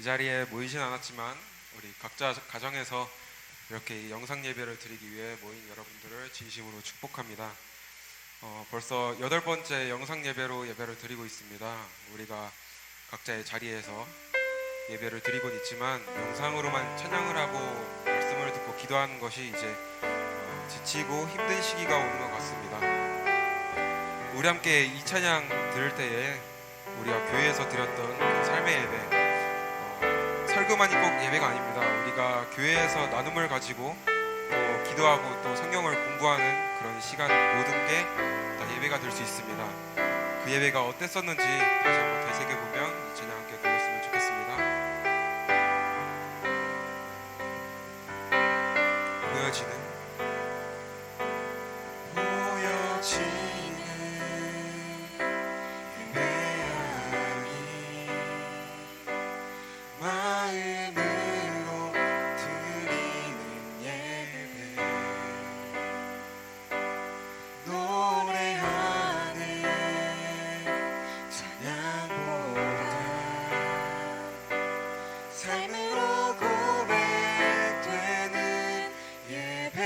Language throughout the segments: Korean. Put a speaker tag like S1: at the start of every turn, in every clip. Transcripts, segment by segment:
S1: 자리에 모이진 않았지만 우리 각자 가정에서 이렇게 영상 예배를 드리기 위해 모인 여러분들을 진심으로 축복합니다. 벌써 8번째 영상 예배로 예배를 드리고 있습니다. 우리가 각자의 자리에서 예배를 드리곤 있지만 영상으로만 찬양을 하고 말씀을 듣고 기도하는 것이 이제 지치고 힘든 시기가 오는 것 같습니다. 우리 함께 이 찬양 들을 때에 우리가 교회에서 드렸던 그 삶의 예배, 설교만이 꼭 예배가 아닙니다. 우리가 교회에서 나눔을 가지고 또 기도하고 또 성경을 공부하는 그런 시간, 모든 게 다 예배가 될 수 있습니다. 그 예배가 어땠었는지 다시 한번 되새겨보면 이 찬양 함께 불렀으면 좋겠습니다. 보여지는
S2: 삶으로 고백되는 예배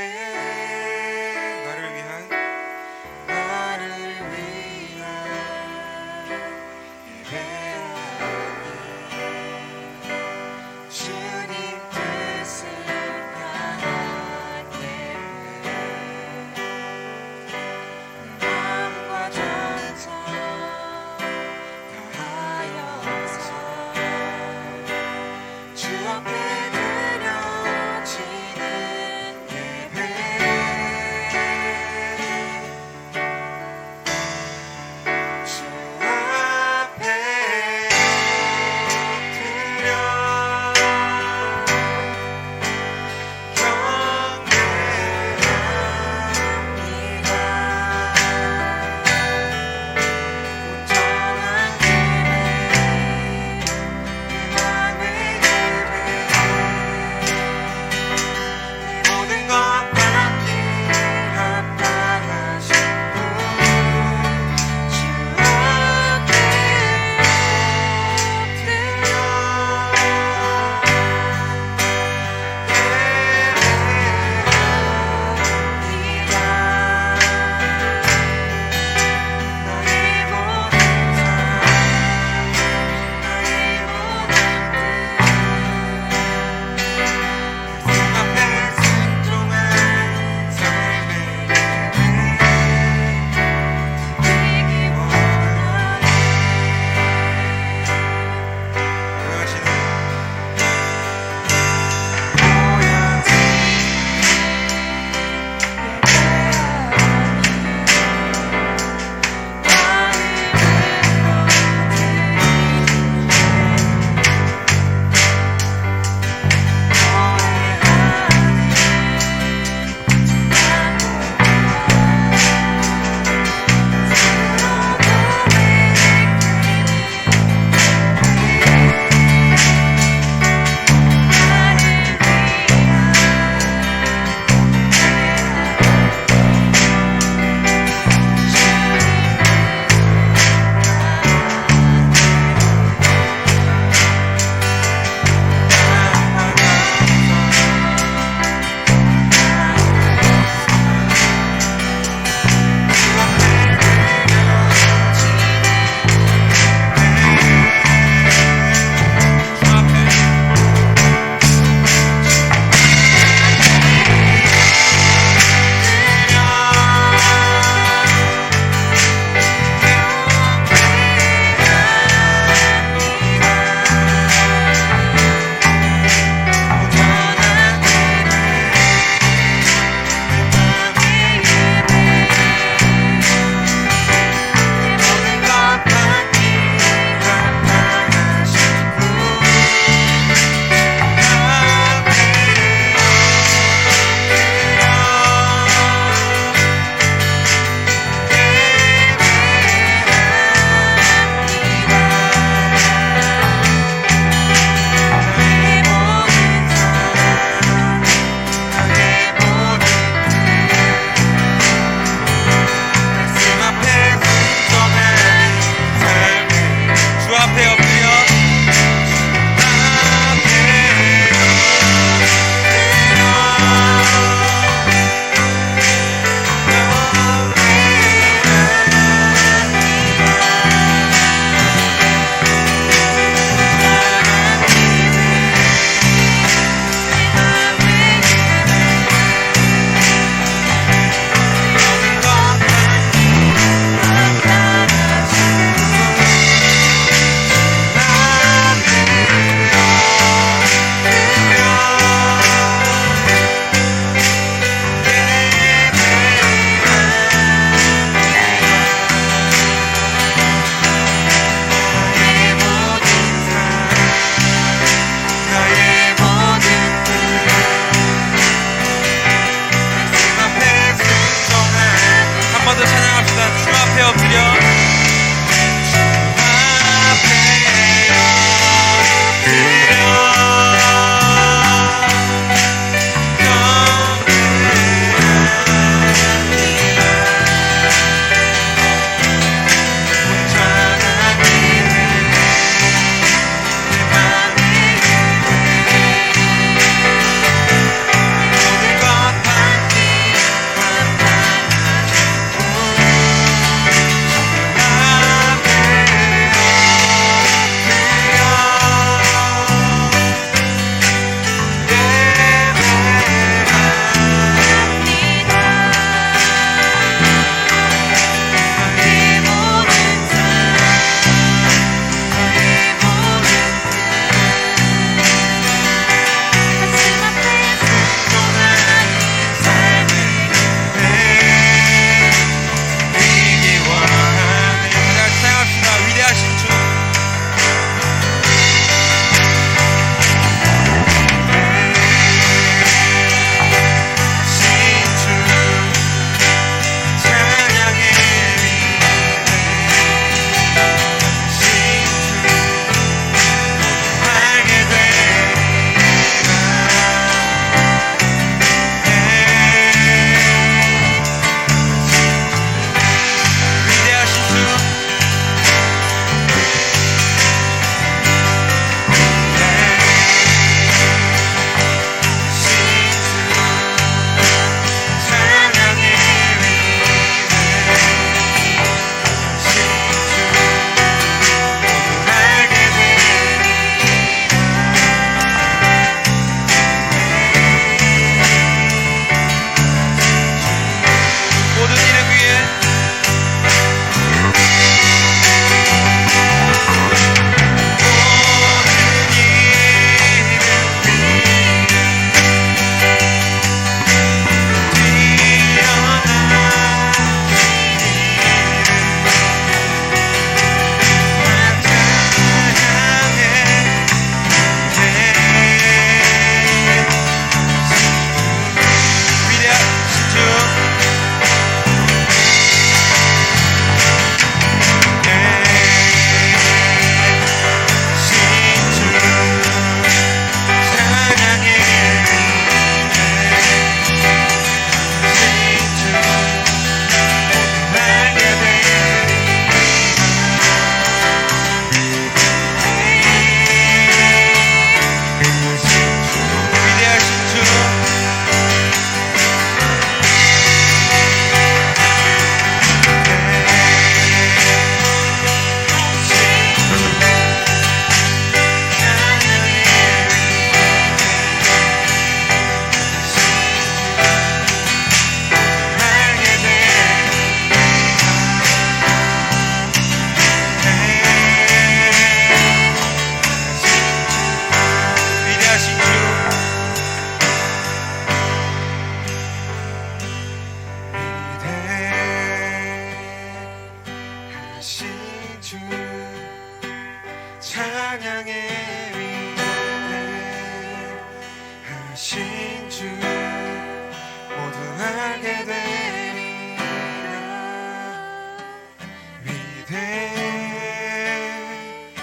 S1: 알게 되리라.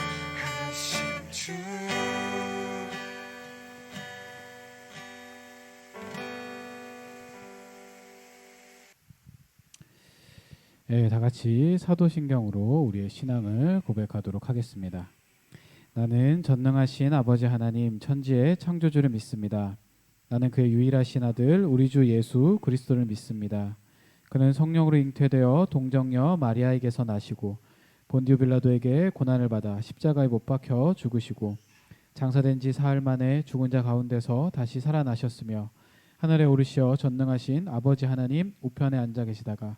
S1: 위대하신 주.
S2: 네, 다 같이 사도신경으로 우리의 신앙을 고백하도록 하겠습니다. 나는 전능하신 아버지 하나님 천지의 창조주를 믿습니다. 나는 그의 유일하신 아들 우리 주 예수 그리스도를 믿습니다. 그는 성령으로 잉태되어 동정녀 마리아에게서 나시고 본디오 빌라도에게 고난을 받아 십자가에 못 박혀 죽으시고 장사된 지 사흘 만에 죽은 자 가운데서 다시 살아나셨으며 하늘에 오르시어 전능하신 아버지 하나님 우편에 앉아 계시다가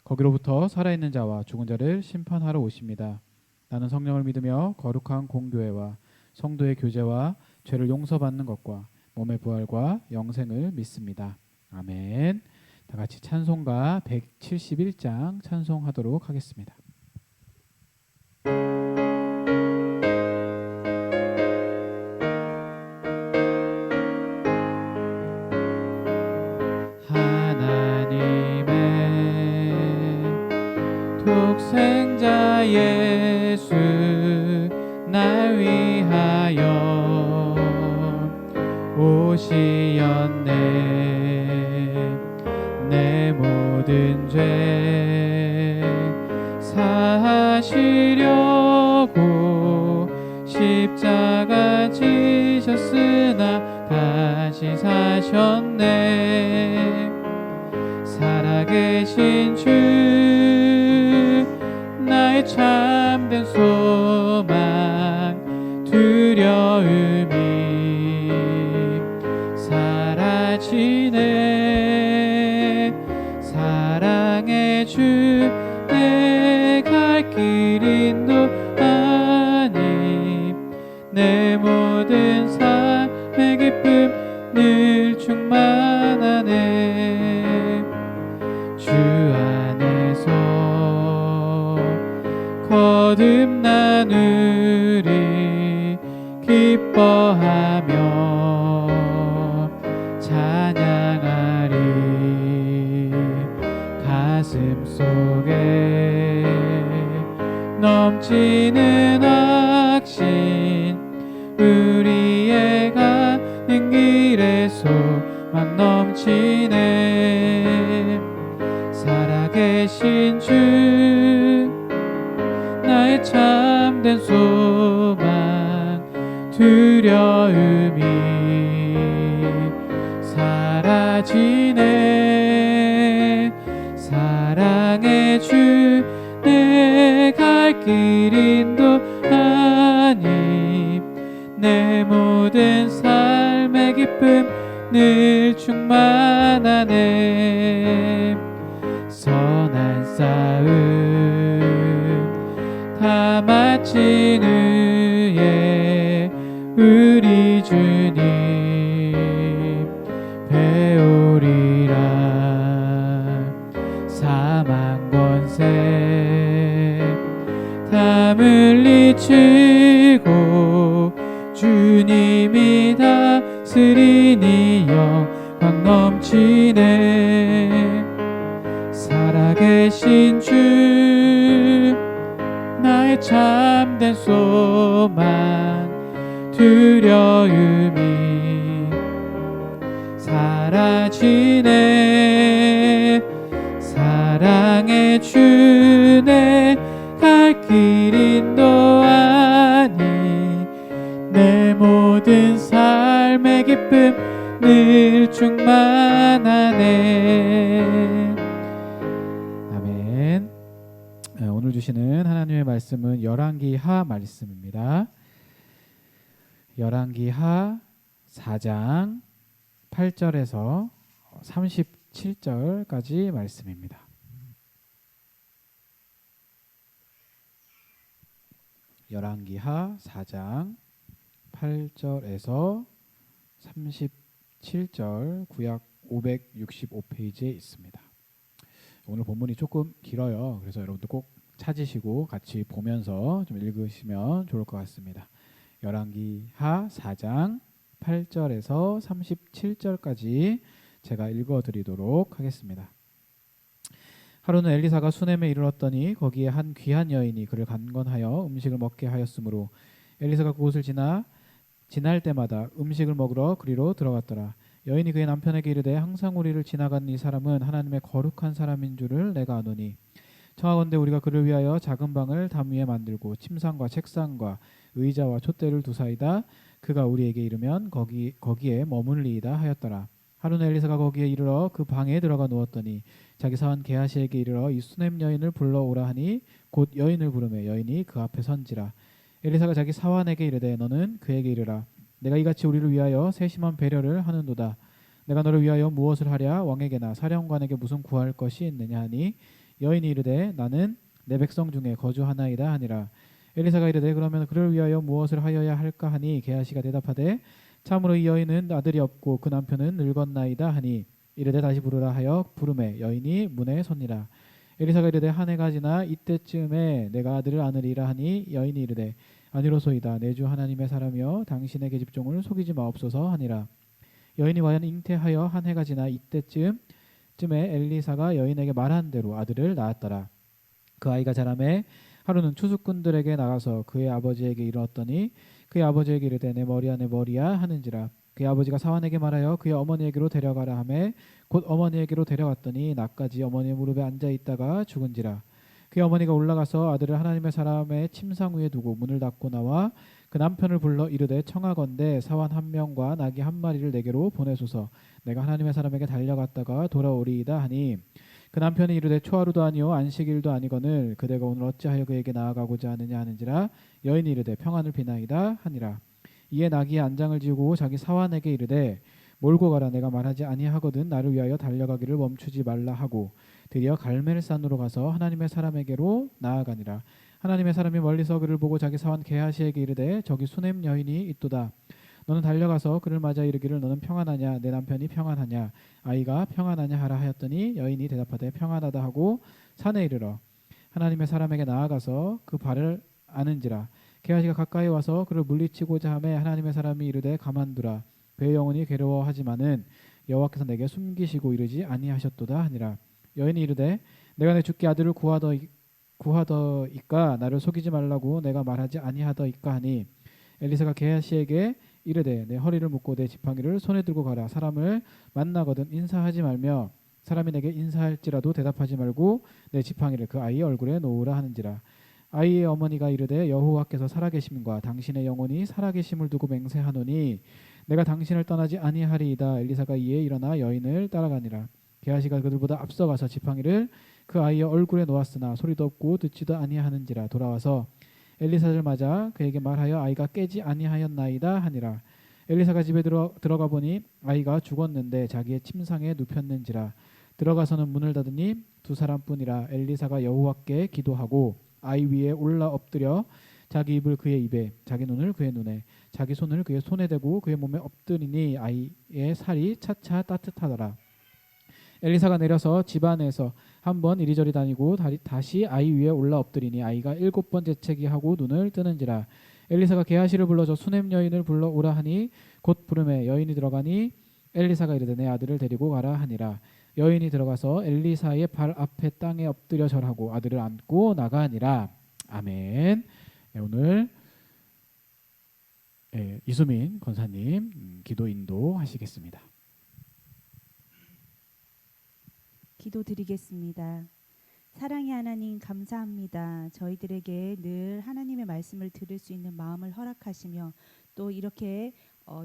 S2: 거기로부터 살아있는 자와 죽은 자를 심판하러 오십니다. 나는 성령을 믿으며 거룩한 공교회와 성도의 교제와 죄를 용서받는 것과 몸의 부활과 영생을 믿습니다. 아멘. 다 같이 찬송가 171장 찬송하도록 하겠습니다. 독생자 예수 날 위하여 오시었네. 내 모든 죄 사하시려고 십자가 지셨으나 다시 사셨네. 살아계신 주 나의 참된 소망 두려움이 사라지네. 사랑의 주 내 갈 길 인도하니 내 모든 삶의 기쁨 늘 충만하네. 주 안에서 거듭난 우리 기뻐하며 찬양하리. 가슴 속에 넘치는 확신 우리의 가는 길에 소망 넘치네. 살아계신 주 나의 참된 소망 두려움이 사라지네. 사랑의 주 내 갈 길 인도하니 내 모든 삶의 기쁨 늘 충만하네. 선한 싸움 다 마친 후에 우리 주님 배우리라. 사망 권세 다 물리치고 주님이 다스리니 영광 넘치네. 살아계신 주 나의 참된 소망 두려움이 사라지네. 사랑의 주 내 갈 길 인도하니 내 모든 삶의 기쁨 늘 충만하네. 아멘. 오늘 주시는 하나님의 말씀은 열왕기하 말씀입니다. 열왕기하 4장 8절에서 37절까지 말씀입니다. 열왕기하 4장 8절에서 37절 구약 565페이지에 있습니다. 오늘 본문이 조금 길어요. 그래서 여러분들 꼭 찾으시고 같이 보면서 좀 읽으시면 좋을 것 같습니다. 열왕기하 4장 8절에서 37절까지 제가 읽어드리도록 하겠습니다. 하루는 엘리사가 수넴에 이르렀더니 거기에 한 귀한 여인이 그를 간건하여 음식을 먹게 하였으므로 엘리사가 그곳을 지날 때마다 음식을 먹으러 그리로 들어갔더라. 여인이 그의 남편에게 이르되 항상 우리를 지나가는 이 사람은 하나님의 거룩한 사람인 줄을 내가 아노니 청하건대 우리가 그를 위하여 작은 방을 담 위에 만들고 침상과 책상과 의자와 촛대를 두사이다. 그가 우리에게 이르면 거기에 머물리이다 하였더라. 하루는 엘리사가 거기에 이르러 그 방에 들어가 누웠더니 자기 사원 게하시에게 이르러 이 수넴 여인을 불러오라 하니 곧 여인을 부르매 여인이 그 앞에 선지라. 엘리사가 자기 사환에게 이르되 너는 그에게 이르라. 내가 이같이 우리를 위하여 세심한 배려를 하는도다. 내가 너를 위하여 무엇을 하랴 왕에게나 사령관에게 무슨 구할 것이 있느냐 하니 여인이 이르되 나는 내 백성 중에 거주하나이다 하니라. 엘리사가 이르되 그러면 그를 위하여 무엇을 하여야 할까 하니 게하시가 대답하되 참으로 이 여인은 아들이 없고 그 남편은 늙었나이다 하니 이르되 다시 부르라 하여 부르매 여인이 문에 섰니라. 엘리사가 이르되 한 해가 지나 이때쯤에 내가 아들을 안으리라 하니 여인이 이르되 아니로소이다. 내 주 하나님의 사람이여 당신의 계집종을 속이지 마옵소서 하니라. 여인이 과연 잉태하여 한 해가 지나 이때쯤에 엘리사가 여인에게 말한 대로 아들을 낳았더라. 그 아이가 자라매 하루는 추수꾼들에게 나가서 그의 아버지에게 이르렀더니 그의 아버지에게 이르되 내 머리야 하는지라. 그의 아버지가 사환에게 말하여 그의 어머니에게로 데려가라 하매 곧 어머니에게로 데려갔더니 낮까지 어머니의 무릎에 앉아 있다가 죽은지라. 그의 어머니가 올라가서 아들을 하나님의 사람의 침상 위에 두고 문을 닫고 나와 그 남편을 불러 이르되 청하건대 사환 한 명과 나귀 한 마리를 내게로 보내소서. 내가 하나님의 사람에게 달려갔다가 돌아오리이다 하니 그 남편이 이르되 초하루도 아니요 안식일도 아니거늘 그대가 오늘 어찌하여 그에게 나아가고자 하느냐 하는지라. 여인이 이르되 평안을 비나이다 하니라. 이에 나귀의 안장을 지우고 자기 사환에게 이르되 몰고 가라. 내가 말하지 아니하거든 나를 위하여 달려가기를 멈추지 말라 하고 드디어 갈멜산으로 가서 하나님의 사람에게로 나아가니라. 하나님의 사람이 멀리서 그를 보고 자기 사원 게하시에게 이르되 저기 수넴 여인이 있도다. 너는 달려가서 그를 맞아 이르기를 너는 평안하냐 내 남편이 평안하냐 아이가 평안하냐 하라 하였더니 여인이 대답하되 평안하다 하고 산에 이르러 하나님의 사람에게 나아가서 그 발을 아는지라. 게하시가 가까이 와서 그를 물리치고자 하매 하나님의 사람이 이르되 가만두라. 그의 영혼이 괴로워하지만은 여호와께서 내게 숨기시고 이르지 아니하셨도다 하니라. 여인이 이르되 내가 내 주께 아들을 구하더이까 나를 속이지 말라고 내가 말하지 아니하더이까 하니 엘리사가 게하시에게 이르되 내 허리를 묶고 내 지팡이를 손에 들고 가라. 사람을 만나거든 인사하지 말며 사람이 내게 인사할지라도 대답하지 말고 내 지팡이를 그 아이의 얼굴에 놓으라 하는지라. 아이의 어머니가 이르되 여호와께서 살아계심과 당신의 영혼이 살아계심을 두고 맹세하노니 내가 당신을 떠나지 아니하리이다. 엘리사가 이에 일어나 여인을 따라가니라. 게하시가 그들보다 앞서가서 지팡이를 그 아이의 얼굴에 놓았으나 소리도 없고 듣지도 아니하는지라. 돌아와서 엘리사를 맞아 그에게 말하여 아이가 깨지 아니하였나이다 하니라. 엘리사가 집에 들어가 보니 아이가 죽었는데 자기의 침상에 눕혔는지라. 들어가서는 문을 닫으니 두 사람뿐이라. 엘리사가 여호와께 기도하고 아이 위에 올라 엎드려 자기 입을 그의 입에 자기 눈을 그의 눈에 자기 손을 그의 손에 대고 그의 몸에 엎드리니 아이의 살이 차차 따뜻하더라. 엘리사가 내려서 집 안에서 한번 이리저리 다니고 다시 아이 위에 올라 엎드리니 아이가 7번 재채기 하고 눈을 뜨는지라. 엘리사가 게하시를 불러서 수넴 여인을 불러오라 하니 곧 부름에 여인이 들어가니 엘리사가 이르되 내 아들을 데리고 가라 하니라. 여인이 들어가서 엘리사의 발 앞에 땅에 엎드려 절하고 아들을 안고 나가니라. 아멘. 오늘 이수민 권사님 기도 인도하시겠습니다.
S3: 기도드리겠습니다. 사랑의 하나님 감사합니다. 저희들에게 늘 하나님의 말씀을 들을 수 있는 마음을 허락하시며 또 이렇게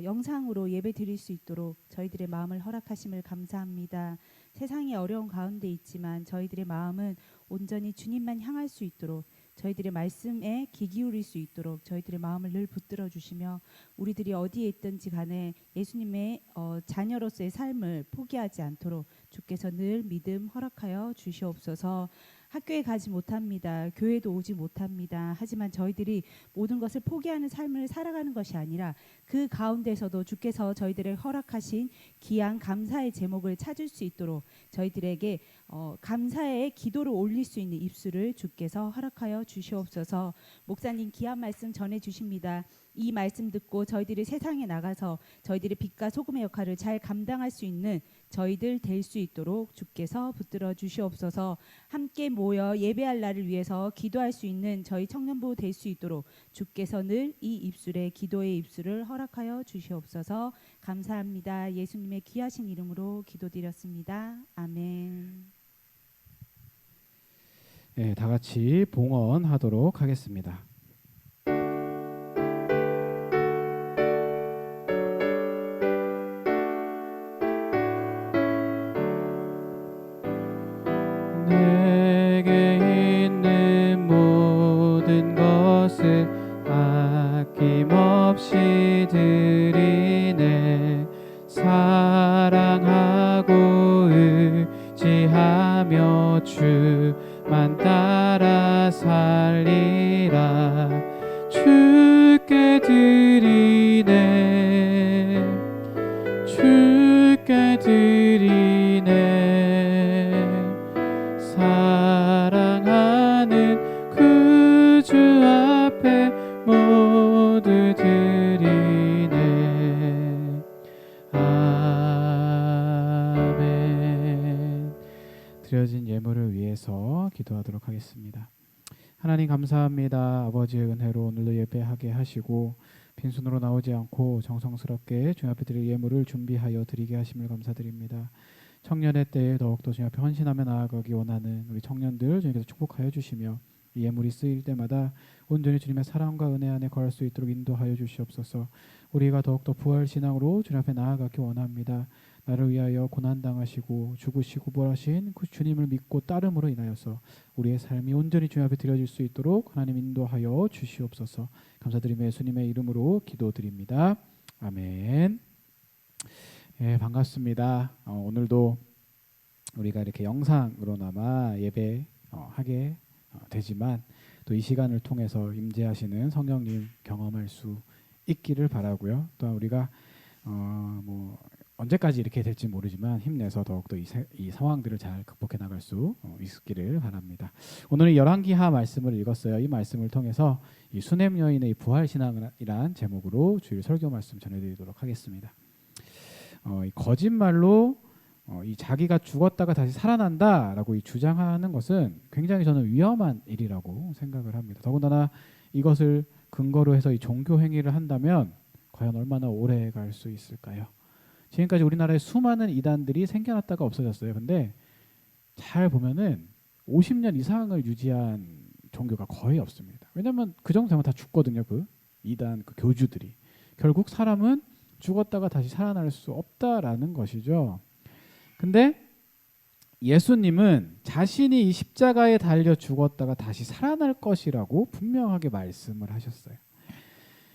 S3: 영상으로 예배 드릴 수 있도록 저희들의 마음을 허락하심을 감사합니다. 세상이 어려운 가운데 있지만 저희들의 마음은 온전히 주님만 향할 수 있도록 저희들의 말씀에 귀 기울일 수 있도록 저희들의 마음을 늘 붙들어 주시며 우리들이 어디에 있든지 간에 예수님의 자녀로서의 삶을 포기하지 않도록 주께서 늘 믿음 허락하여 주시옵소서. 학교에 가지 못합니다. 교회도 오지 못합니다. 하지만 저희들이 모든 것을 포기하는 삶을 살아가는 것이 아니라 그 가운데서도 주께서 저희들의 허락하신 귀한 감사의 제목을 찾을 수 있도록 저희들에게 감사의 기도를 올릴 수 있는 입술을 주께서 허락하여 주시옵소서. 목사님 귀한 말씀 전해 주십니다. 이 말씀 듣고 저희들이 세상에 나가서 저희들의 빛과 소금의 역할을 잘 감당할 수 있는 저희들 될 수 있도록 주께서 붙들어 주시옵소서. 함께 모여 예배할 날을 위해서 기도할 수 있는 저희 청년부 될 수 있도록 주께서 늘 이 입술에 기도의 입술을 허락하여 주시옵소서. 감사합니다. 예수님의 귀하신 이름으로 기도드렸습니다. 아멘.
S2: 예, 다 같이 봉헌하도록 하겠습니다. 내게 있는 모든 것을 아낌없이 드리네. 사랑하고 의지하며 주만 따라 살리라. 주께 드리네. 주께 드리네. 사랑하는 그 주 앞에 모두 드리네. 아멘. 드려진 예물을 위해서 기도하도록 하겠습니다. 하나님 감사합니다. 아버지의 은혜로 오늘도 예배하게 하시고 빈손으로 나오지 않고 정성스럽게 주님 앞에 드릴 예물을 준비하여 드리게 하심을 감사드립니다. 청년의 때에 더욱더 주님 앞에 헌신하며 나아가기 원하는 우리 청년들 주님께서 축복하여 주시며 이 예물이 쓰일 때마다 온전히 주님의 사랑과 은혜 안에 거할 수 있도록 인도하여 주시옵소서. 우리가 더욱더 부활신앙으로 주님 앞에 나아가기 원합니다. 나를 위하여 고난당하시고 죽으시고 부활하신 그 주님을 믿고 따름으로 인하여서 우리의 삶이 온전히 주님 앞에 드려질 수 있도록 하나님 인도하여 주시옵소서. 감사드리며 예수님의 이름으로 기도드립니다. 아멘. 예, 반갑습니다. 오늘도 우리가 이렇게 영상으로나마 예배하게 되지만 또 이 시간을 통해서 임재하시는 성령님 경험할 수 있기를 바라고요. 또한 우리가 뭐 언제까지 이렇게 될지 모르지만 힘내서 더욱더 이 상황들을 잘 극복해 나갈 수 있기를 바랍니다. 오늘은 열왕기하 말씀을 읽었어요. 이 말씀을 통해서 이 수넴 여인의 부활 신앙이란 제목으로 주일 설교 말씀 전해드리도록 하겠습니다. 이 거짓말로 이 자기가 죽었다가 다시 살아난다라고 이 주장하는 것은 굉장히 저는 위험한 일이라고 생각을 합니다. 더군다나 이것을 근거로 해서 이 종교 행위를 한다면 과연 얼마나 오래 갈 수 있을까요? 지금까지 우리나라에 수많은 이단들이 생겨났다가 없어졌어요. 근데 잘 보면은 50년 이상을 유지한 종교가 거의 없습니다. 왜냐하면 그 정도 되면 다 죽거든요. 그 이단 그 교주들이. 결국 사람은 죽었다가 다시 살아날 수 없다라는 것이죠. 근데 예수님은 자신이 이 십자가에 달려 죽었다가 다시 살아날 것이라고 분명하게 말씀을 하셨어요.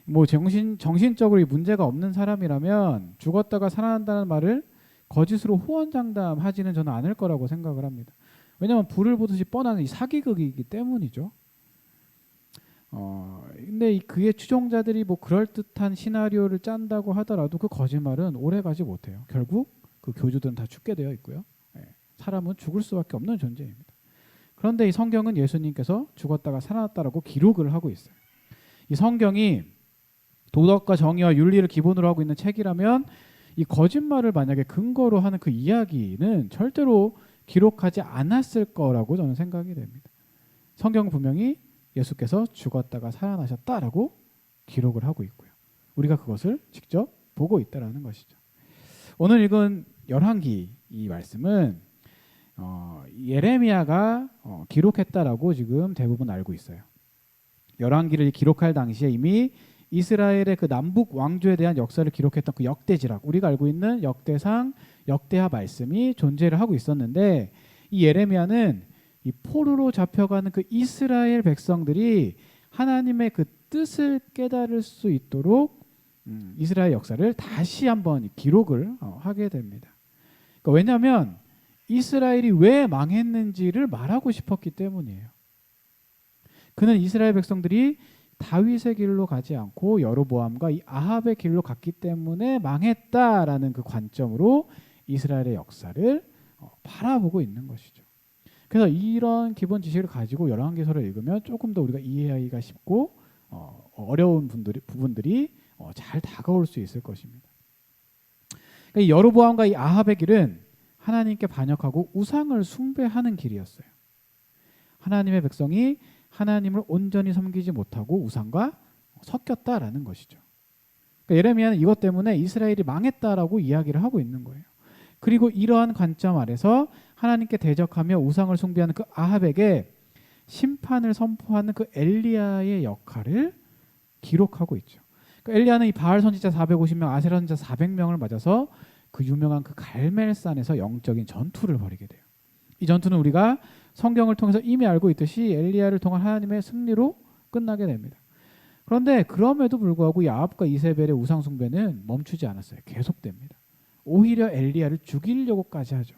S2: 뭐 정신적으로 문제가 없는 사람이라면 죽었다가 살아난다는 말을 거짓으로 호언장담하지는 저는 않을 거라고 생각을 합니다. 왜냐하면 불을 보듯이 뻔한 이 사기극이기 때문이죠. 근데 그의 추종자들이 뭐 그럴듯한 시나리오를 짠다고 하더라도 그 거짓말은 오래가지 못해요. 결국 그 교주들은 다 죽게 되어 있고요. 사람은 죽을 수밖에 없는 존재입니다. 그런데 이 성경은 예수님께서 죽었다가 살아났다라고 기록을 하고 있어요. 이 성경이 도덕과 정의와 윤리를 기본으로 하고 있는 책이라면 이 거짓말을 만약에 근거로 하는 그 이야기는 절대로 기록하지 않았을 거라고 저는 생각이 됩니다. 성경은 분명히 예수께서 죽었다가 살아나셨다라고 기록을 하고 있고요. 우리가 그것을 직접 보고 있다라는 것이죠. 오늘 읽은 열왕기 이 말씀은 예레미야가 기록했다라고 지금 대부분 알고 있어요. 열왕기를 기록할 당시에 이미 이스라엘의 그 남북 왕조에 대한 역사를 기록했던 그 역대지락, 우리가 알고 있는 역대상, 역대하 말씀이 존재를 하고 있었는데 이 예레미야는 이 포로로 잡혀가는 그 이스라엘 백성들이 하나님의 그 뜻을 깨달을 수 있도록 이스라엘 역사를 다시 한번 기록을 하게 됩니다. 그러니까 왜냐하면 이스라엘이 왜 망했는지를 말하고 싶었기 때문이에요. 그는 이스라엘 백성들이 다윗의 길로 가지 않고 여로보암과 이 아합의 길로 갔기 때문에 망했다라는 그 관점으로 이스라엘의 역사를 바라보고 있는 것이죠. 그래서 이런 기본 지식을 가지고 열왕기서를 읽으면 조금 더 우리가 이해하기가 쉽고 어려운 부분들이 잘 다가올 수 있을 것입니다. 그러니까 이 여로보암과 이 아합의 길은 하나님께 반역하고 우상을 숭배하는 길이었어요. 하나님의 백성이 하나님을 온전히 섬기지 못하고 우상과 섞였다라는 것이죠. 그러니까 예레미야는 이것 때문에 이스라엘이 망했다라고 이야기를 하고 있는 거예요. 그리고 이러한 관점 아래서 하나님께 대적하며 우상을 숭배하는 그 아합에게 심판을 선포하는 그 엘리야의 역할을 기록하고 있죠. 그러니까 엘리야는 이 바알 선지자 450명, 아세라 선지자 400명을 맞아서 그 유명한 그 갈멜산에서 영적인 전투를 벌이게 돼요. 이 전투는 우리가 성경을 통해서 이미 알고 있듯이 엘리야를 통한 하나님의 승리로 끝나게 됩니다. 그런데 그럼에도 불구하고 이 아합과 이세벨의 우상 숭배는 멈추지 않았어요. 계속됩니다. 오히려 엘리야를 죽이려고까지 하죠.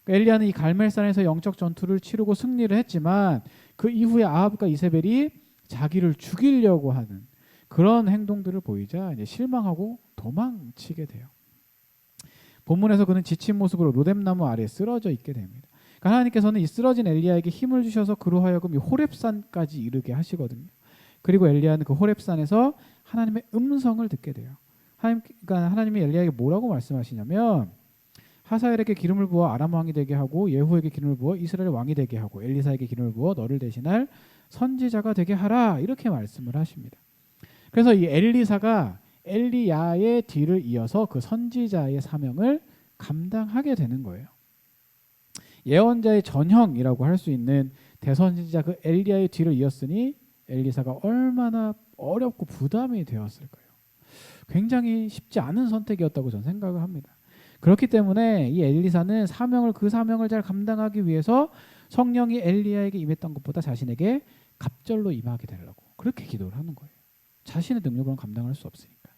S2: 그러니까 엘리야는 이 갈멜산에서 영적 전투를 치르고 승리를 했지만 그 이후에 아합과 이세벨이 자기를 죽이려고 하는 그런 행동들을 보이자 이제 실망하고 도망치게 돼요. 본문에서 그는 지친 모습으로 로뎀나무 아래에 쓰러져 있게 됩니다. 그러니까 하나님께서는 이 쓰러진 엘리야에게 힘을 주셔서 그로 하여금 이 호렙산까지 이르게 하시거든요. 그리고 엘리야는 그 호렙산에서 하나님의 음성을 듣게 돼요. 그러니까 하나님이 엘리야에게 뭐라고 말씀하시냐면 하사엘에게 기름을 부어 아람 왕이 되게 하고 예후에게 기름을 부어 이스라엘 왕이 되게 하고 엘리사에게 기름을 부어 너를 대신할 선지자가 되게 하라 이렇게 말씀을 하십니다. 그래서 이 엘리사가 엘리야의 뒤를 이어서 그 선지자의 사명을 감당하게 되는 거예요. 예언자의 전형이라고 할 수 있는 대선지자 그 엘리야의 뒤를 이었으니 엘리사가 얼마나 어렵고 부담이 되었을 거예요. 굉장히 쉽지 않은 선택이었다고 저는 생각을 합니다. 그렇기 때문에 이 엘리사는 그 사명을 잘 감당하기 위해서 성령이 엘리야에게 임했던 것보다 자신에게 갑절로 임하게 되려고 그렇게 기도를 하는 거예요. 자신의 능력으로는 감당할 수 없으니까.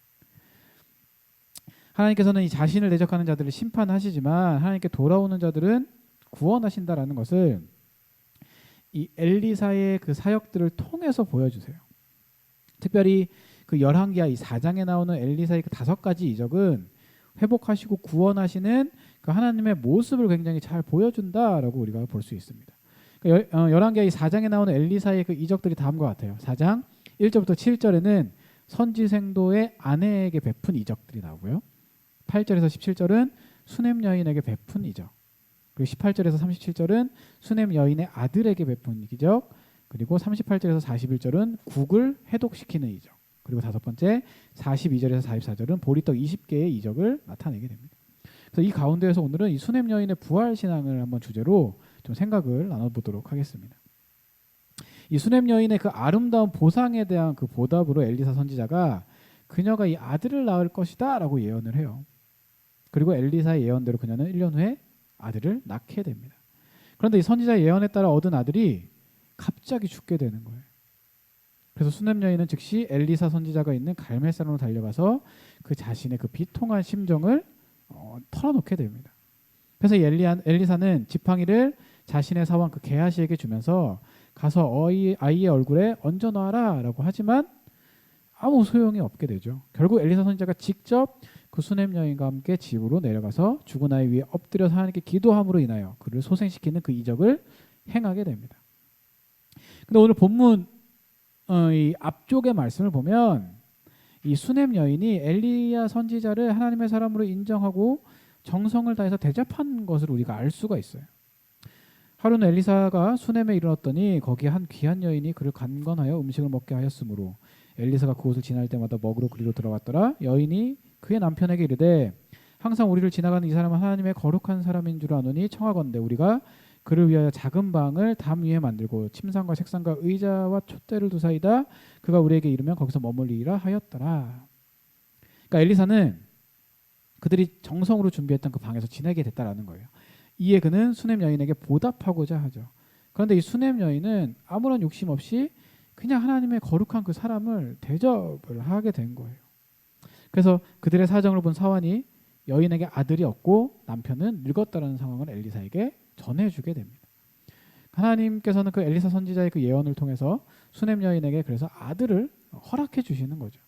S2: 하나님께서는 이 자신을 대적하는 자들을 심판하시지만 하나님께 돌아오는 자들은 구원하신다라는 것을 이 엘리사의 그 사역들을 통해서 보여주세요. 특별히 그 열왕기하 이 4장에 나오는 엘리사의 그 5가지 이적은 회복하시고 구원하시는 그 하나님의 모습을 굉장히 잘 보여준다라고 우리가 볼 수 있습니다. 열왕기하 이 4장에 나오는 엘리사의 그 이적들이 다음과 같아요. 4장 1절부터 7절에는 선지생도의 아내에게 베푼 이적들이 나오고요. 8절에서 17절은 수넴 여인에게 베푼 이적. 그리고 18절에서 37절은 수넴 여인의 아들에게 베푼 이적. 그리고 38절에서 41절은 국을 해독시키는 이적. 그리고 5번째 42절에서 44절은 보리떡 20개의 이적을 나타내게 됩니다. 그래서 이 가운데에서 오늘은 이 수넴 여인의 부활 신앙을 한번 주제로 좀 생각을 나눠보도록 하겠습니다. 이 수넴 여인의 그 아름다운 보상에 대한 그 보답으로 엘리사 선지자가 그녀가 이 아들을 낳을 것이다라고 예언을 해요. 그리고 엘리사의 예언대로 그녀는 1년 후에 아들을 낳게 됩니다. 그런데 이 선지자의 예언에 따라 얻은 아들이 갑자기 죽게 되는 거예요. 그래서 수넴 여인은 즉시 엘리사 선지자가 있는 갈멜산으로 달려가서 그 자신의 그 비통한 심정을 털어놓게 됩니다. 그래서 엘리사는 지팡이를 자신의 사원 그 게하시에게 주면서 가서 아이의 얼굴에 얹어 놔라라고 하지만 아무 소용이 없게 되죠. 결국 엘리사 선지자가 직접 그 수넴 여인과 함께 집으로 내려가서 죽은 아이 위에 엎드려서 하나님께 기도함으로 인하여 그를 소생시키는 그 이적을 행하게 됩니다. 근데 오늘 본문 이 앞쪽의 말씀을 보면 이 수넴 여인이 엘리야 선지자를 하나님의 사람으로 인정하고 정성을 다해서 대접한 것을 우리가 알 수가 있어요. 하루는 엘리사가 수넴에 이르렀더니 거기에 한 귀한 여인이 그를 간건하여 음식을 먹게 하였으므로 엘리사가 그곳을 지날 때마다 먹으러 그리로 들어갔더라. 여인이 그의 남편에게 이르되 항상 우리를 지나가는 이 사람은 하나님의 거룩한 사람인 줄 아노니 청하건대 우리가 그를 위하여 작은 방을 담 위에 만들고 침상과 책상과 의자와 촛대를 두사이다. 그가 우리에게 이르면 거기서 머물리라 하였더라. 그러니까 엘리사는 그들이 정성으로 준비했던 그 방에서 지내게 됐다라는 거예요. 이에 그는 수넴 여인에게 보답하고자 하죠. 그런데 이 수넴 여인은 아무런 욕심 없이 그냥 하나님의 거룩한 그 사람을 대접을 하게 된 거예요. 그래서 그들의 사정을 본 사환이 여인에게 아들이 없고 남편은 늙었다라는 상황을 엘리사에게 전해주게 됩니다. 하나님께서는 그 엘리사 선지자의 그 예언을 통해서 수넴 여인에게 그래서 아들을 허락해 주시는 거죠.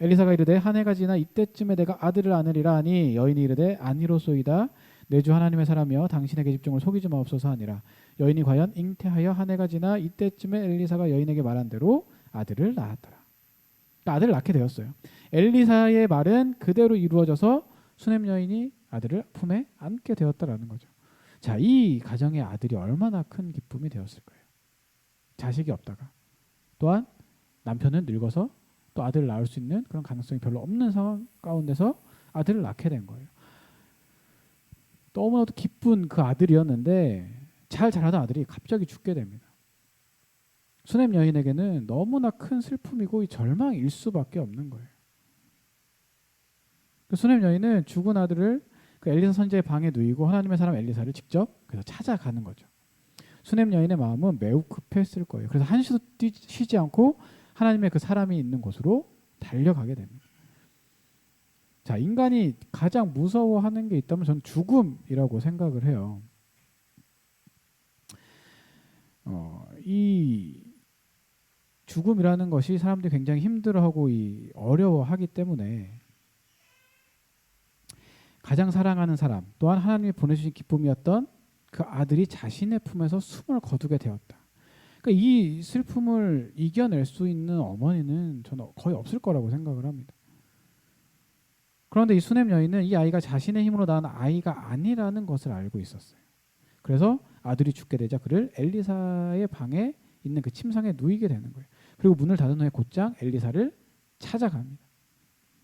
S2: 엘리사가 이르되 한 해가 지나 이때쯤에 내가 아들을 안으리라 하니 여인이 이르되 아니로소이다. 내 주 하나님의 사람이여 당신에게 집중을 속이지 마옵소서 하니라. 여인이 과연 잉태하여 한 해가 지나 이때쯤에 엘리사가 여인에게 말한 대로 아들을 낳았더라. 그러니까 아들을 낳게 되었어요. 엘리사의 말은 그대로 이루어져서 수넴 여인이 아들을 품에 안게 되었다라는 거죠. 자, 이 가정의 아들이 얼마나 큰 기쁨이 되었을 거예요. 자식이 없다가 또한 남편은 늙어서 또 아들을 낳을 수 있는 그런 가능성이 별로 없는 상황 가운데서 아들을 낳게 된 거예요. 너무나도 기쁜 그 아들이었는데 잘 자라던 아들이 갑자기 죽게 됩니다. 수넴 여인에게는 너무나 큰 슬픔이고 이 절망일 수밖에 없는 거예요. 그 수넴 여인은 죽은 아들을 그 엘리사 선지자의 방에 누이고 하나님의 사람 엘리사를 직접 그래서 찾아가는 거죠. 수넴 여인의 마음은 매우 급했을 거예요. 그래서 한시도 쉬지 않고 하나님의 그 사람이 있는 곳으로 달려가게 됩니다. 자, 인간이 가장 무서워하는 게 있다면 저는 죽음이라고 생각을 해요. 이 죽음이라는 것이 사람들이 굉장히 힘들어하고 어려워하기 때문에 가장 사랑하는 사람 또한 하나님이 보내주신 기쁨이었던 그 아들이 자신의 품에서 숨을 거두게 되었다. 그러니까 이 슬픔을 이겨낼 수 있는 어머니는 저는 거의 없을 거라고 생각을 합니다. 그런데 이 수넴 여인은 이 아이가 자신의 힘으로 낳은 아이가 아니라는 것을 알고 있었어요. 그래서 아들이 죽게 되자 그를 엘리사의 방에 있는 그 침상에 누이게 되는 거예요. 그리고 문을 닫은 후에 곧장 엘리사를 찾아갑니다.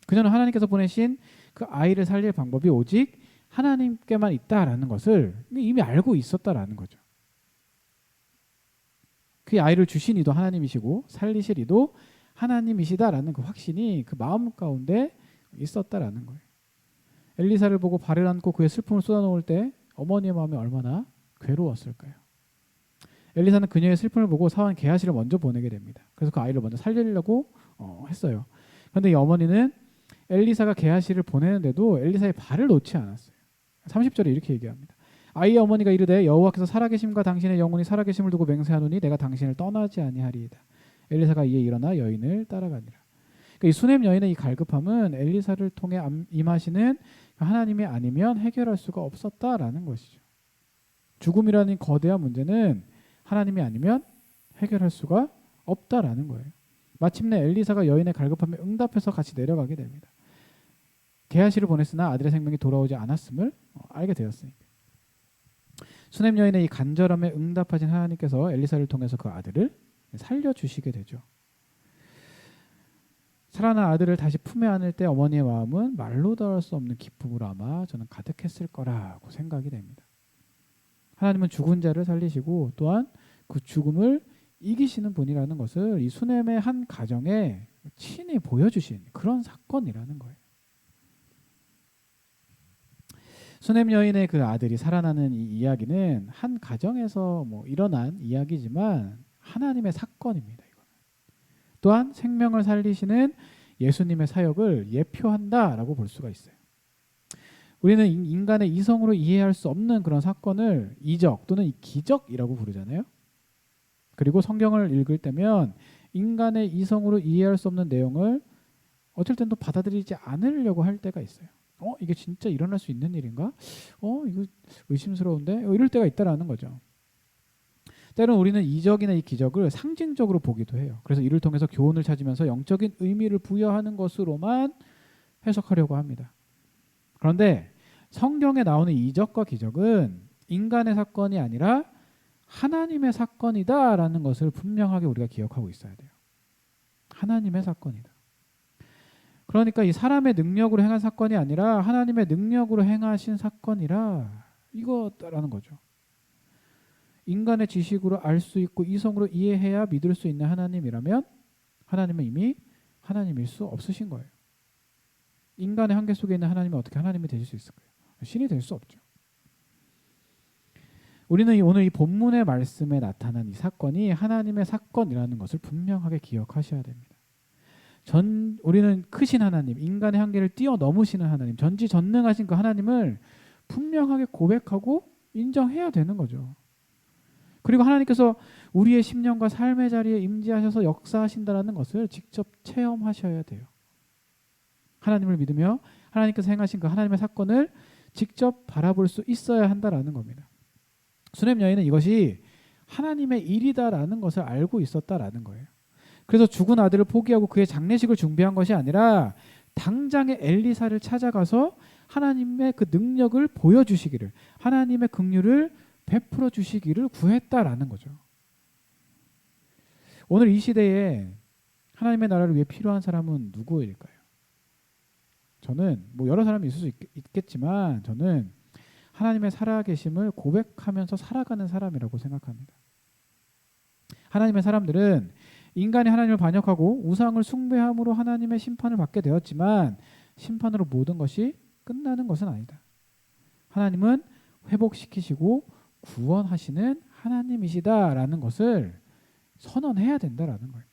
S2: 그녀는 하나님께서 보내신 그 아이를 살릴 방법이 오직 하나님께만 있다라는 것을 이미 알고 있었다라는 거죠. 그 아이를 주신 이도 하나님이시고 살리실 이도 하나님이시다라는 그 확신이 그 마음 가운데 있었다라는 거예요. 엘리사를 보고 발을 안고 그의 슬픔을 쏟아놓을 때 어머니의 마음이 얼마나 괴로웠을까요? 엘리사는 그녀의 슬픔을 보고 사원 게하시를 먼저 보내게 됩니다. 그래서 그 아이를 먼저 살리려고 했어요. 그런데 이 어머니는 엘리사가 게하시를 보내는데도 엘리사의 발을 놓지 않았어요. 30절에 이렇게 얘기합니다. 아이의 어머니가 이르되 여호와께서 살아계심과 당신의 영혼이 살아계심을 두고 맹세하노니 내가 당신을 떠나지 아니하리이다. 엘리사가 이에 일어나 여인을 따라가니라. 그러니까 이 수넴 여인의 이 갈급함은 엘리사를 통해 임하시는 하나님이 아니면 해결할 수가 없었다라는 것이죠. 죽음이라는 거대한 문제는 하나님이 아니면 해결할 수가 없다라는 거예요. 마침내 엘리사가 여인의 갈급함에 응답해서 같이 내려가게 됩니다. 게하시를 보냈으나 아들의 생명이 돌아오지 않았음을 알게 되었으니까. 수넴 여인의 이 간절함에 응답하신 하나님께서 엘리사를 통해서 그 아들을 살려주시게 되죠. 살아난 아들을 다시 품에 안을 때 어머니의 마음은 말로 다할 수 없는 기쁨으로 아마 저는 가득했을 거라고 생각이 됩니다. 하나님은 죽은 자를 살리시고 또한 그 죽음을 이기시는 분이라는 것을 이 수넴의 한 가정에 친히 보여주신 그런 사건이라는 거예요. 수넴 여인의 그 아들이 살아나는 이 이야기는 한 가정에서 일어난 이야기지만 하나님의 사건입니다. 이거는. 또한 생명을 살리시는 예수님의 사역을 예표한다라고 볼 수가 있어요. 우리는 인간의 이성으로 이해할 수 없는 그런 사건을 이적 또는 기적이라고 부르잖아요. 그리고 성경을 읽을 때면 인간의 이성으로 이해할 수 없는 내용을 어쩔 땐 또 받아들이지 않으려고 할 때가 있어요. 이게 진짜 일어날 수 있는 일인가? 이거 의심스러운데? 이럴 때가 있다라는 거죠. 때로는 우리는 이적이나 이 기적을 상징적으로 보기도 해요. 그래서 이를 통해서 교훈을 찾으면서 영적인 의미를 부여하는 것으로만 해석하려고 합니다. 그런데 성경에 나오는 이적과 기적은 인간의 사건이 아니라 하나님의 사건이다라는 것을 분명하게 우리가 기억하고 있어야 돼요. 하나님의 사건이다. 그러니까 이 사람의 능력으로 행한 사건이 아니라 하나님의 능력으로 행하신 사건이라 이거라는 거죠. 인간의 지식으로 알 수 있고 이성으로 이해해야 믿을 수 있는 하나님이라면 하나님은 이미 하나님일 수 없으신 거예요. 인간의 한계 속에 있는 하나님이 어떻게 하나님이 되실 수 있을까요? 신이 될 수 없죠. 우리는 오늘 이 본문의 말씀에 나타난 이 사건이 하나님의 사건이라는 것을 분명하게 기억하셔야 됩니다. 우리는 크신 하나님, 인간의 한계를 뛰어넘으시는 하나님, 전지전능하신 그 하나님을 분명하게 고백하고 인정해야 되는 거죠. 그리고 하나님께서 우리의 심령과 삶의 자리에 임재하셔서 역사하신다는 것을 직접 체험하셔야 돼요. 하나님을 믿으며 하나님께서 행하신 그 하나님의 사건을 직접 바라볼 수 있어야 한다라는 겁니다. 수넴 여인은 이것이 하나님의 일이다라는 것을 알고 있었다라는 거예요. 그래서 죽은 아들을 포기하고 그의 장례식을 준비한 것이 아니라 당장의 엘리사를 찾아가서 하나님의 그 능력을 보여주시기를, 하나님의 긍휼을 베풀어 주시기를 구했다라는 거죠. 오늘 이 시대에 하나님의 나라를 위해 필요한 사람은 누구일까요? 저는 뭐 여러 사람이 있을 수 있겠지만 저는 하나님의 살아계심을 고백하면서 살아가는 사람이라고 생각합니다. 하나님의 사람들은 인간이 하나님을 반역하고 우상을 숭배함으로 하나님의 심판을 받게 되었지만 심판으로 모든 것이 끝나는 것은 아니다. 하나님은 회복시키시고 구원하시는 하나님이시다라는 것을 선언해야 된다라는 거예요.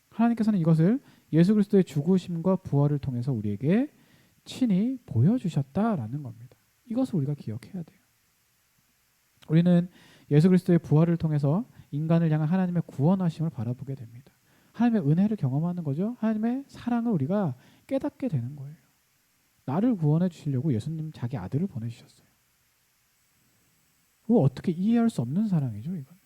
S2: 하나님께서는 이것을 예수 그리스도의 죽으심과 부활을 통해서 우리에게 친히 보여주셨다라는 겁니다. 이것을 우리가 기억해야 돼요. 우리는 예수 그리스도의 부활을 통해서 인간을 향한 하나님의 구원하심을 바라보게 됩니다. 하나님의 은혜를 경험하는 거죠. 하나님의 사랑을 우리가 깨닫게 되는 거예요. 나를 구원해 주시려고 예수님 자기 아들을 보내주셨어요. 그거 어떻게 이해할 수 없는 사랑이죠, 이건.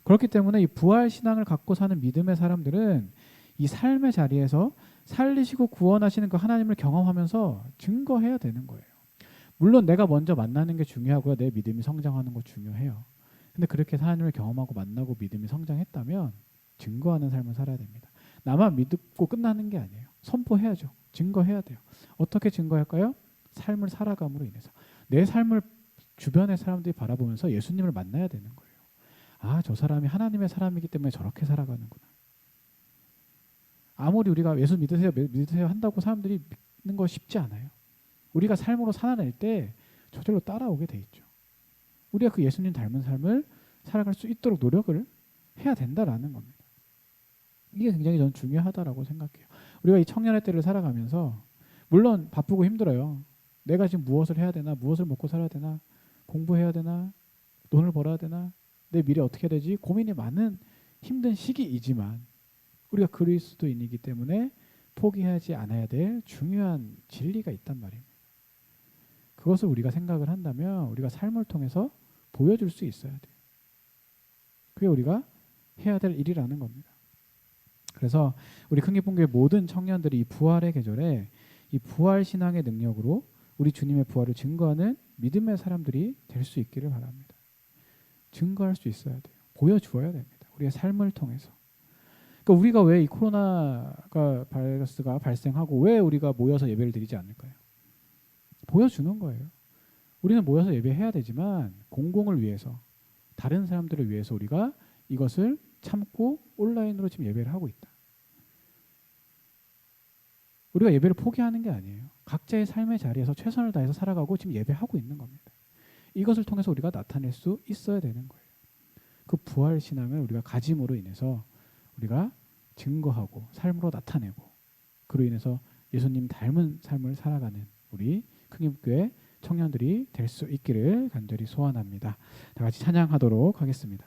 S2: 그렇기 때문에 이 부활 신앙을 갖고 사는 믿음의 사람들은 이 삶의 자리에서 살리시고 구원하시는 그 하나님을 경험하면서 증거해야 되는 거예요. 물론 내가 먼저 만나는 게 중요하고요. 내 믿음이 성장하는 거 중요해요. 근데 그렇게 하나님을 경험하고 만나고 믿음이 성장했다면 증거하는 삶을 살아야 됩니다. 나만 믿고 끝나는 게 아니에요. 선포해야죠. 증거해야 돼요. 어떻게 증거할까요? 삶을 살아감으로 인해서. 내 삶을 주변의 사람들이 바라보면서 예수님을 만나야 되는 거예요. 아, 저 사람이 하나님의 사람이기 때문에 저렇게 살아가는구나. 아무리 우리가 예수 믿으세요 한다고 사람들이 믿는 거 쉽지 않아요. 우리가 삶으로 살아낼 때 저절로 따라오게 돼 있죠. 우리가 그 예수님 닮은 삶을 살아갈 수 있도록 노력을 해야 된다라는 겁니다. 이게 굉장히 저는 중요하다라고 생각해요. 우리가 이 청년의 때를 살아가면서 물론 바쁘고 힘들어요. 내가 지금 무엇을 해야 되나, 무엇을 먹고 살아야 되나, 공부해야 되나, 돈을 벌어야 되나, 내 미래 어떻게 해야 되지, 고민이 많은 힘든 시기이지만 우리가 그리스도인이기 때문에 포기하지 않아야 될 중요한 진리가 있단 말입니다. 그것을 우리가 생각을 한다면 우리가 삶을 통해서 보여줄 수 있어야 돼요. 그게 우리가 해야 될 일이라는 겁니다. 그래서 우리 큰기쁨교회 모든 청년들이 이 부활의 계절에 이 부활 신앙의 능력으로 우리 주님의 부활을 증거하는 믿음의 사람들이 될 수 있기를 바랍니다. 증거할 수 있어야 돼요. 보여주어야 됩니다. 우리의 삶을 통해서. 그러니까 우리가 왜 이 코로나가 바이러스가 발생하고 왜 우리가 모여서 예배를 드리지 않을까요? 보여주는 거예요. 우리는 모여서 예배해야 되지만 공공을 위해서, 다른 사람들을 위해서 우리가 이것을 참고 온라인으로 지금 예배를 하고 있다. 우리가 예배를 포기하는 게 아니에요. 각자의 삶의 자리에서 최선을 다해서 살아가고 지금 예배하고 있는 겁니다. 이것을 통해서 우리가 나타낼 수 있어야 되는 거예요. 그 부활 신앙을 우리가 가짐으로 인해서 우리가 증거하고 삶으로 나타내고 그로 인해서 예수님 닮은 삶을 살아가는 우리 큰기쁨교회 청년들이 될 수 있기를 간절히 소원합니다. 다 같이 찬양하도록 하겠습니다.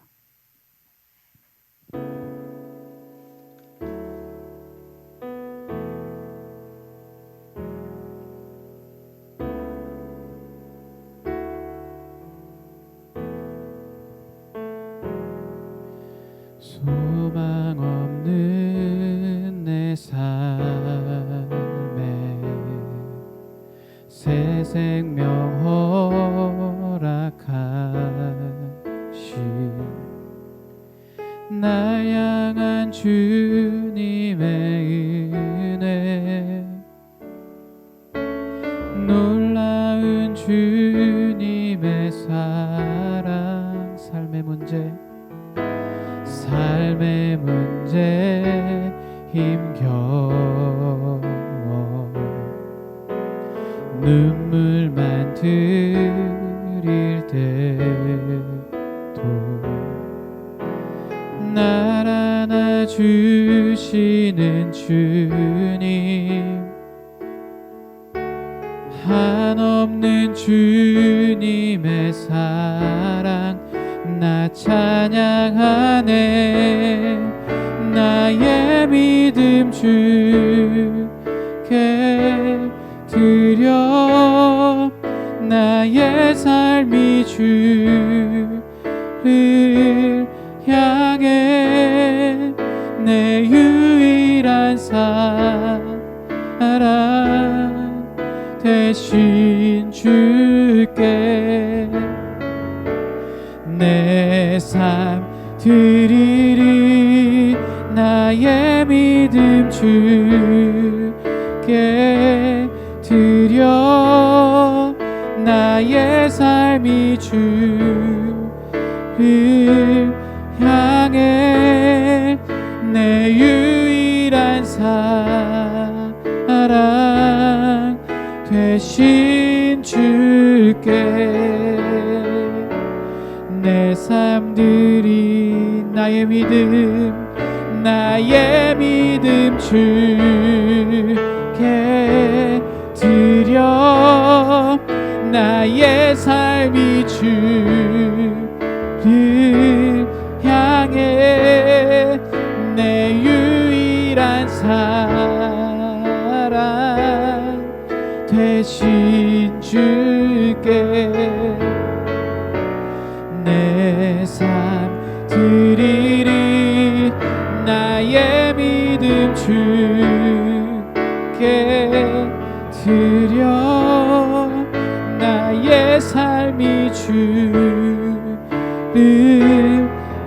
S2: 소망 없는 내 삶에 새 생명 허락하신 날 향한 주님의 은혜 놀라운 주님의 사랑 삶의 문제 힘겨워 눈물만 들일 때도 날 안아주시는 주님 한없는 주님의 사랑 나 찬양하네 나의 믿음 주께 드려 나의 삶이 주를 대신 주께 내 삶 드리리 나의 믿음 주께 드려 나의 삶이 주를 향해 내 유일한 사랑 되신 주께 내 삶들이 나의 믿음 주께 드려 나의 삶이 주를 향해 내 유일한 사랑 되신 주께 내 삶 드리리 나의 믿음 주께 드려 나의 삶이 주를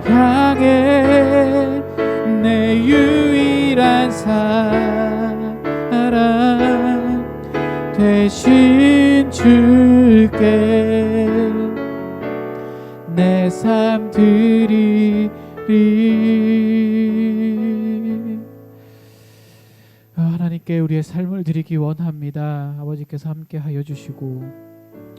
S2: 향해 내 유일한 사랑 되신 주께 내 삶 드리리. 하나님께 우리의 삶을 드리기 원합니다. 아버지께서 함께 하여 주시고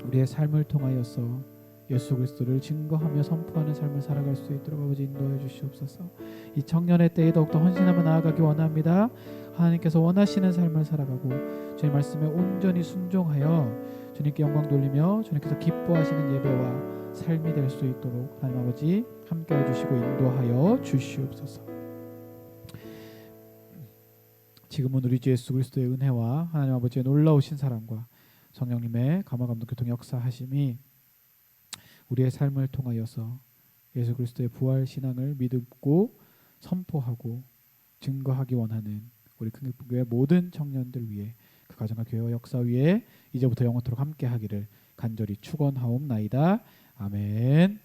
S2: 우리의 삶을 통하여서 예수 그리스도를 증거하며 선포하는 삶을 살아갈 수 있도록 아버지 인도해 주시옵소서. 이 청년의 때에 더욱더 헌신하며 나아가기 원합니다. 하나님께서 원하시는 삶을 살아가고 주님 말씀에 온전히 순종하여 주님께 영광 돌리며 주님께서 기뻐하시는 예배와 삶이 될 수 있도록 하나님 아버지 함께해 주시고 인도하여 주시옵소서. 지금은 우리 주 예수 그리스도의 은혜와 하나님 아버지의 놀라우신 사랑과 성령님의 감화 감동 교통 역사하심이 우리의 삶을 통하여서 예수 그리스도의 부활 신앙을 믿고 선포하고 증거하기 원하는 우리 큰길교회 모든 청년들 위해 그 가정과 교회와 역사 위에 이제부터 영원토록 함께하기를 간절히 축원하옵나이다. 아멘.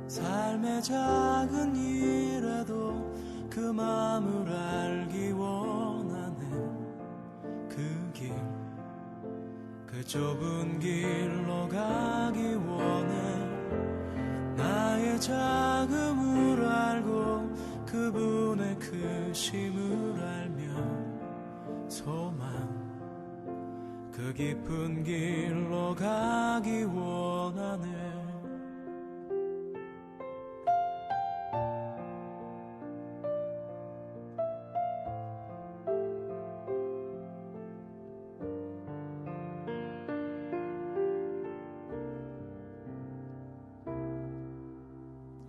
S4: 삶의 작은 일에도 그 마음을 알기 원하네. 그 길, 그 좁은 길로 가기 원해. 나의 작음을 알고 그분의 크심을 알며 소망, 그 깊은 길로 가기 원하네.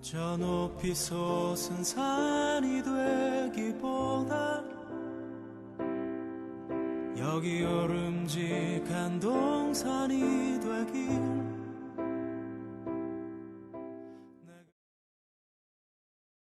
S4: 저 높이 솟은 산이 되기보다 여기 오름직한 동산이 되길